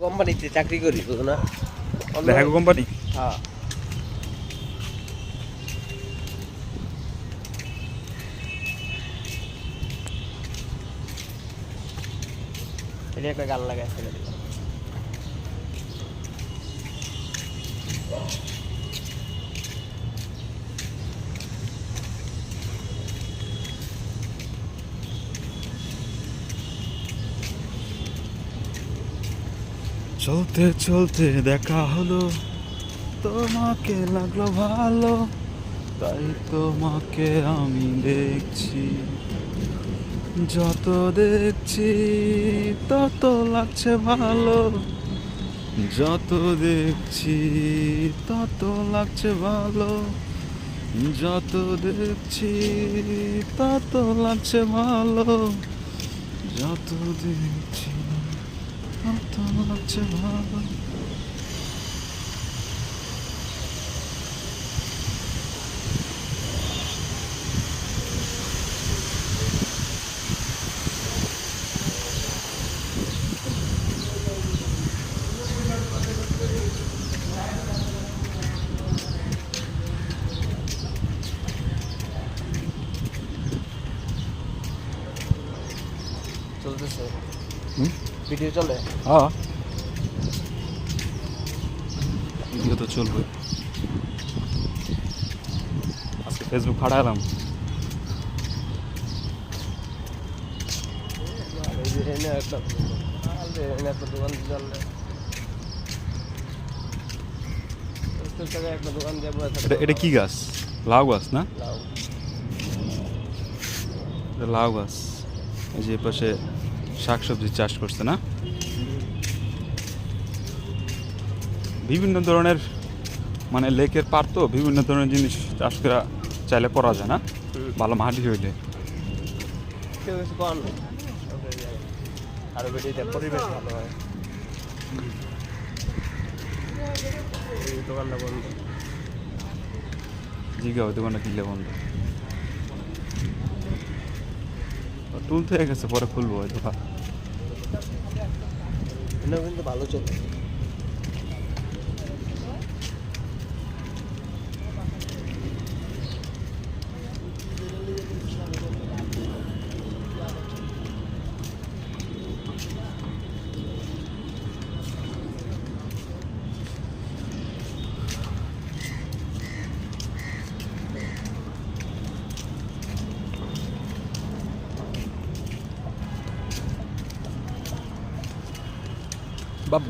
কোম্পানিতে চাকরি করি বুঝো না? দেখা কোম্পানি। হ্যাঁ এটা একটা গান লাগাই ফেলে দিলাম। চলতে চলতে দেখা হলো, তোমাকে লাগলো ভালো, তাই তোমাকে আমি দেখছি। যত দেখছি তত লাগছে ভালো, যত দেখছি তত লাগছে ভালো, যত দেখছি তত লাগছে ভালো, যত দেখছি তত লাগছে ভালো। চলতেছে ভিডিও চলে। হ্যাঁ, ভিডিও তো চলবে। আজকে ফেসবুক ফাটালাম। একটা দোকান চললে একটা দোকান দিয়ে এটা কি গাছ? লাউ গাছ না? লাউ এটা লাউ গাছ। এই যে পাশে শাকসবজি চাষ করছে না? বিভিন্ন ধরনের মানে লেকের পার তো বিভিন্ন ধরনের জিনিস চাষ করা চাইলে করা যায় না, ভালো মাটি হইলে। কেউ কিছু কম নেই আরো বেটিতে পরিবেশ ভালো হয়। এই দোকানটা বন্ধ। জিগা ওই দোকানটা কিনলে বন্ধ। টুল থেকে গেছে, পরে খুলবো ওই দোকান। কিন্তু ভালো চলে।